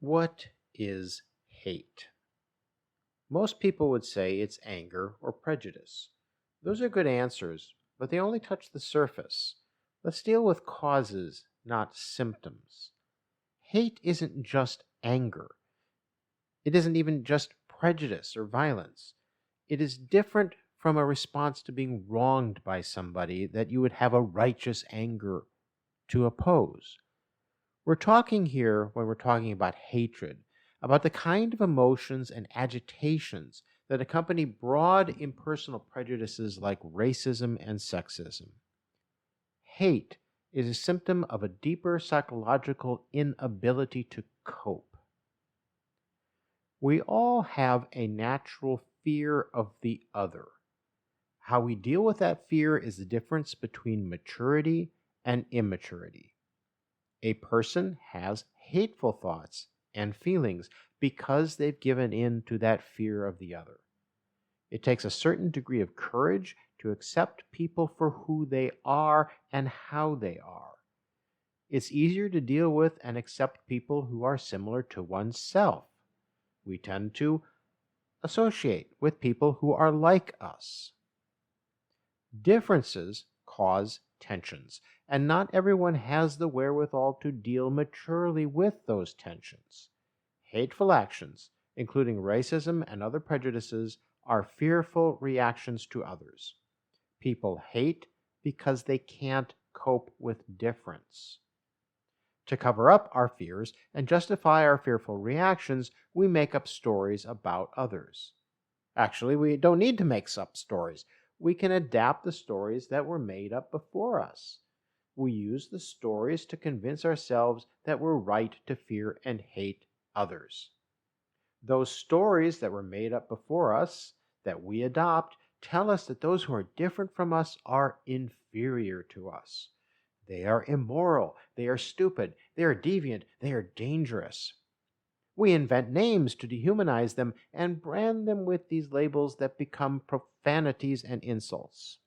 What is hate? Most people would say it's anger or prejudice. Those are good answers, but they only touch the surface. Let's deal with causes, not symptoms. Hate isn't just anger. It isn't even just prejudice or violence. It is different from a response to being wronged by somebody that you would have a righteous anger to oppose. We're talking here, when we're talking about hatred, about the kind of emotions and agitations that accompany broad impersonal prejudices like racism and sexism. Hate is a symptom of a deeper psychological inability to cope. We all have a natural fear of the other. How we deal with that fear is the difference between maturity and immaturity. A person has hateful thoughts and feelings because they've given in to that fear of the other. It takes a certain degree of courage to accept people for who they are and how they are. It's easier to deal with and accept people who are similar to oneself. We tend to associate with people who are like us. Differences cause tensions, and not everyone has the wherewithal to deal maturely with those tensions. Hateful actions, including racism and other prejudices, are fearful reactions to others. People hate because they can't cope with difference. To cover up our fears and justify our fearful reactions, we make up stories about others. Actually, we don't need to make up stories. We can adapt the stories that were made up before us. We use the stories to convince ourselves that we're right to fear and hate others. Those stories that were made up before us, that we adopt, tell us that those who are different from us are inferior to us. They are immoral, they are stupid, they are deviant, they are dangerous. We invent names to dehumanize them and brand them with these labels that become profanities and insults.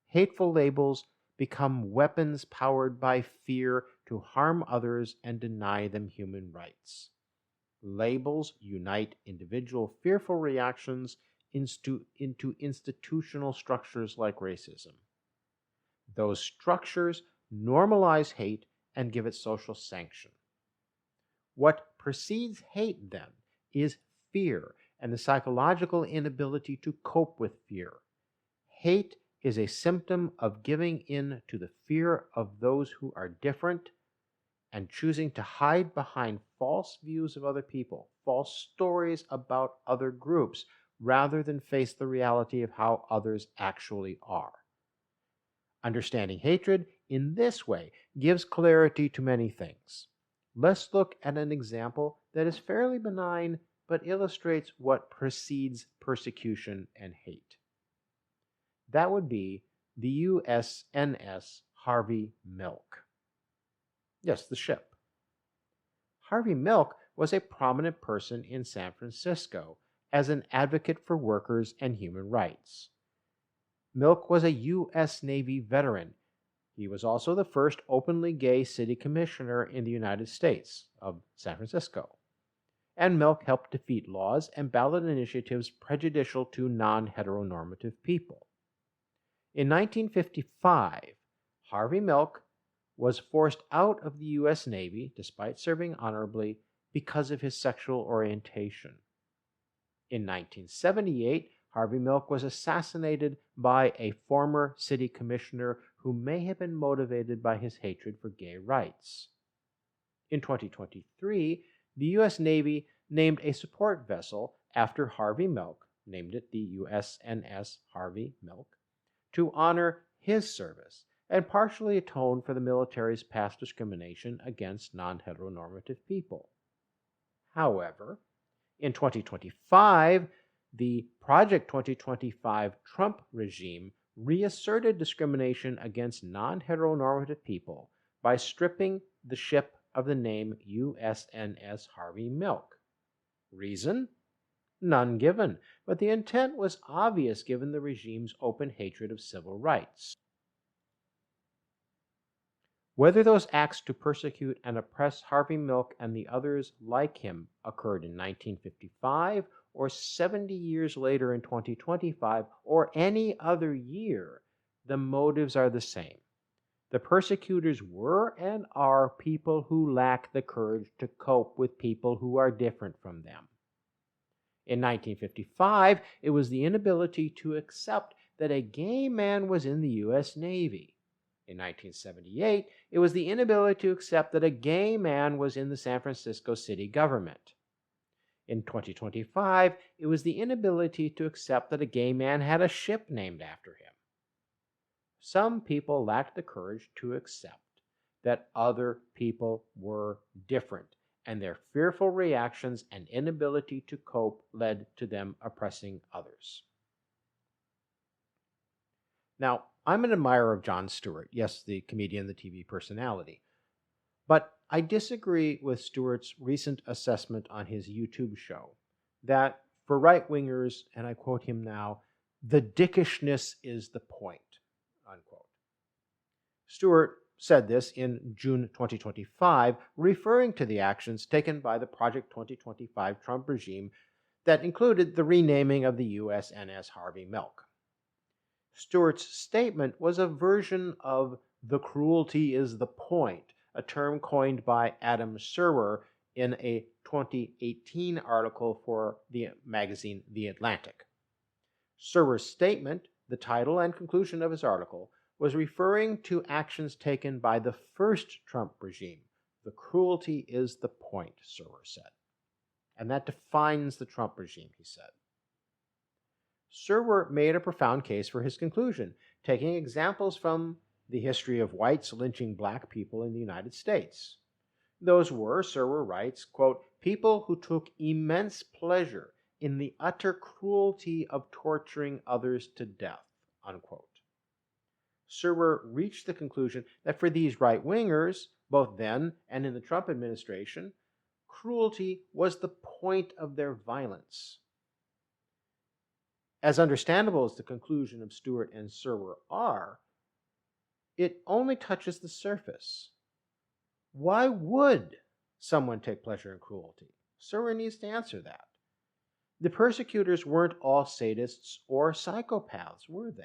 Hateful labels become weapons powered by fear to harm others and deny them human rights. Labels unite individual fearful reactions into institutional structures like racism. Those structures normalize hate and give it social sanction. What precedes hate, then, is fear and the psychological inability to cope with fear. Hate is a symptom of giving in to the fear of those who are different and choosing to hide behind false views of other people, false stories about other groups, rather than face the reality of how others actually are. Understanding hatred in this way gives clarity to many things. Let's look at an example that is fairly benign but illustrates what precedes persecution and hate. That would be the USNS Harvey Milk. Yes, the ship. Harvey Milk was a prominent person in San Francisco as an advocate for workers and human rights. Milk was a U.S. Navy veteran. He was also the first openly gay city commissioner in the United States of San Francisco. And Milk helped defeat laws and ballot initiatives prejudicial to non-heteronormative people. In 1955, Harvey Milk was forced out of the U.S. Navy, despite serving honorably, because of his sexual orientation. In 1978, Harvey Milk was assassinated by a former city commissioner who may have been motivated by his hatred for gay rights. In 2023, the U.S. Navy named a support vessel after Harvey Milk, named it the USNS Harvey Milk, to honor his service and partially atone for the military's past discrimination against non-heteronormative people. However, in 2025, the Project 2025 Trump regime reasserted discrimination against non-heteronormative people by stripping the ship of the name USNS Harvey Milk. Reason? None given, but the intent was obvious given the regime's open hatred of civil rights. Whether those acts to persecute and oppress Harvey Milk and the others like him occurred in 1955 or 70 years later in 2025 or any other year, the motives are the same. The persecutors were and are people who lack the courage to cope with people who are different from them. In 1955, it was the inability to accept that a gay man was in the U.S. Navy. In 1978, it was the inability to accept that a gay man was in the San Francisco city government. In 2025, it was the inability to accept that a gay man had a ship named after him. Some people lacked the courage to accept that other people were different, and their fearful reactions and inability to cope led to them oppressing others. Now, I'm an admirer of Jon Stewart, yes, the comedian, the TV personality, but I disagree with Stewart's recent assessment on his YouTube show that for right-wingers, and I quote him now, the dickishness is the point, unquote. Stewart said this in June 2025, referring to the actions taken by the Project 2025 Trump regime that included the renaming of the USNS Harvey Milk. Stewart's statement was a version of "the cruelty is the point," a term coined by Adam Serwer in a 2018 article for the magazine The Atlantic. Serwer's statement, the title and conclusion of his article, was referring to actions taken by the first Trump regime. The cruelty is the point, Serwer said. And that defines the Trump regime, he said. Serwer made a profound case for his conclusion, taking examples from the history of whites lynching black people in the United States. Those were, Serwer writes, quote, people who took immense pleasure in the utter cruelty of torturing others to death, unquote. Serwer reached the conclusion that for these right-wingers, both then and in the Trump administration, cruelty was the point of their violence. As understandable as the conclusion of Stewart and Serwer are, it only touches the surface. Why would someone take pleasure in cruelty? Serwer needs to answer that. The persecutors weren't all sadists or psychopaths, were they?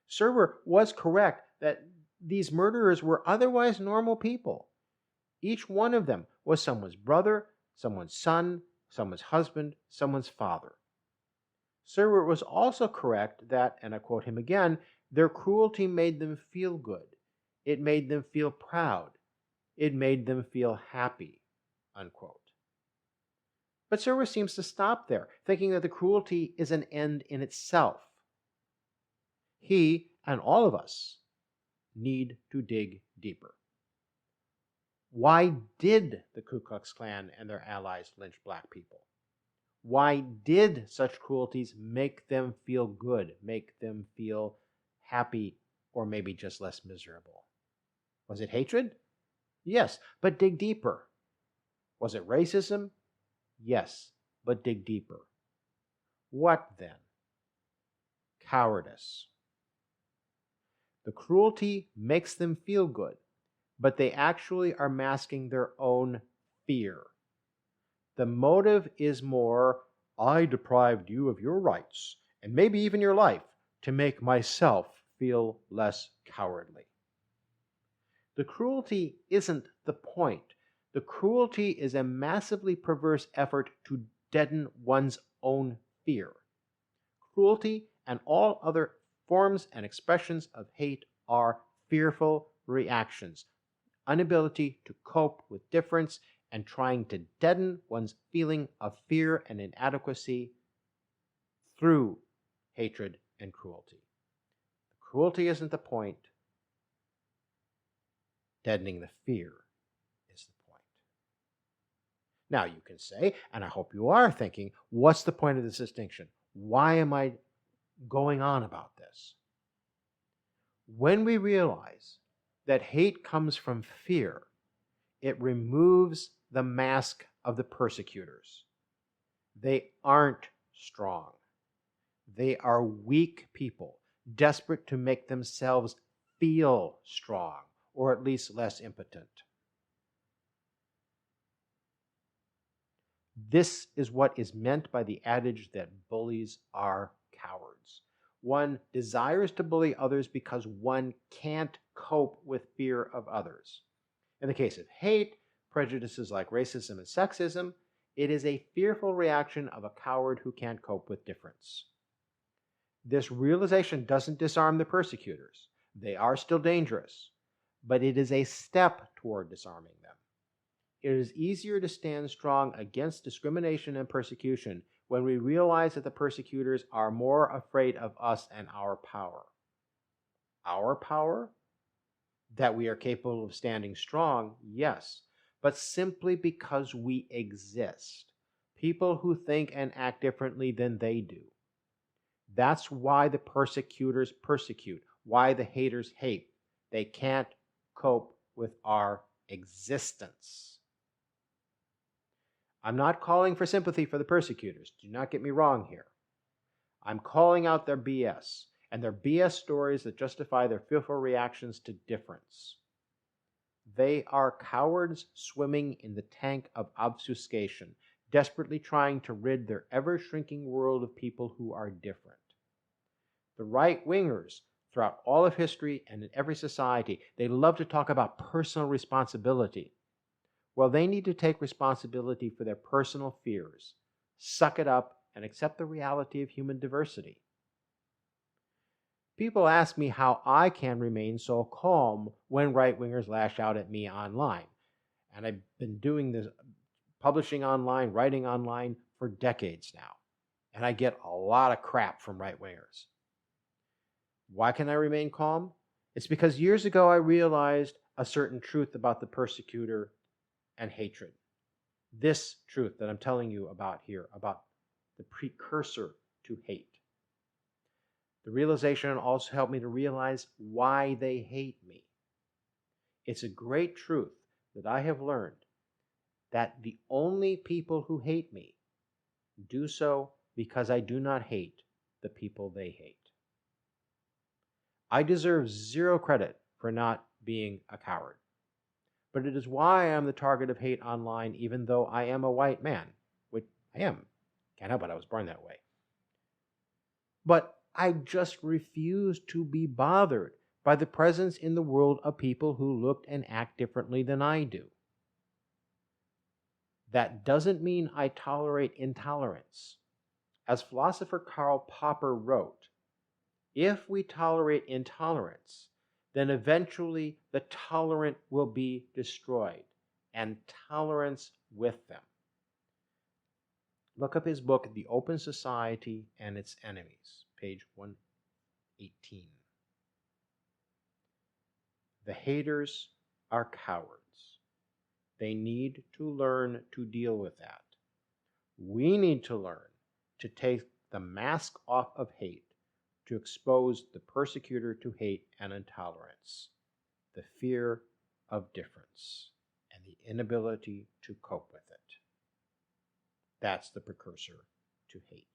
Serwer was correct that these murderers were otherwise normal people. Each one of them was someone's brother, someone's son, someone's husband, someone's father. Serwer was also correct that, and I quote him again, their cruelty made them feel good. It made them feel proud. It made them feel happy, unquote. But Serwer seems to stop there, thinking that the cruelty is an end in itself. He, and all of us, need to dig deeper. Why did the Ku Klux Klan and their allies lynch black people? Why did such cruelties make them feel good, make them feel happy, or maybe just less miserable? Was it hatred? Yes, but dig deeper. Was it racism? Yes, but dig deeper. What then? Cowardice. The cruelty makes them feel good, but they actually are masking their own fear. The motive is more, I deprived you of your rights, and maybe even your life, to make myself feel less cowardly. The cruelty isn't the point. The cruelty is a massively perverse effort to deaden one's own fear. Cruelty and all other forms and expressions of hate are fearful reactions, inability to cope with difference, and trying to deaden one's feeling of fear and inadequacy through hatred and cruelty. Cruelty isn't the point. Deadening the fear is the point. Now you can say, and I hope you are thinking, what's the point of this distinction? Why am I going on about this? When we realize that hate comes from fear, it removes the mask of the persecutors. They aren't strong. They are weak people, desperate to make themselves feel strong, or at least less impotent. This is what is meant by the adage that bullies are cowards. One desires to bully others because one can't cope with fear of others. In the case of hate, prejudices like racism and sexism, it is a fearful reaction of a coward who can't cope with difference. This realization doesn't disarm the persecutors. They are still dangerous, but it is a step toward disarming them. It is easier to stand strong against discrimination and persecution when we realize that the persecutors are more afraid of us and our power. Our power? That we are capable of standing strong, yes, but simply because we exist. People who think and act differently than they do. That's why the persecutors persecute, why the haters hate. They can't cope with our existence. I'm not calling for sympathy for the persecutors. Do not get me wrong here. I'm calling out their BS and their BS stories that justify their fearful reactions to difference. They are cowards swimming in the tank of obfuscation, desperately trying to rid their ever-shrinking world of people who are different. The right-wingers, throughout all of history and in every society, they love to talk about personal responsibility. Well, they need to take responsibility for their personal fears, suck it up, and accept the reality of human diversity. People ask me how I can remain so calm when right-wingers lash out at me online. And I've been doing this, publishing online, writing online for decades now. And I get a lot of crap from right-wingers. Why can I remain calm? It's because years ago I realized a certain truth about the persecutor and hatred. This truth that I'm telling you about here, about the precursor to hate. The realization also helped me to realize why they hate me. It's a great truth that I have learned that the only people who hate me do so because I do not hate the people they hate. I deserve zero credit for not being a coward. But it is why I am the target of hate online, even though I am a white man, which I am. Can't help it, I was born that way. But I just refuse to be bothered by the presence in the world of people who look and act differently than I do. That doesn't mean I tolerate intolerance. As philosopher Karl Popper wrote, if we tolerate intolerance, then eventually the tolerant will be destroyed, and tolerance with them. Look up his book, The Open Society and Its Enemies, page 118. The haters are cowards. They need to learn to deal with that. We need to learn to take the mask off of hate, to expose the persecutor to hate and intolerance, the fear of difference, and the inability to cope with it. That's the precursor to hate.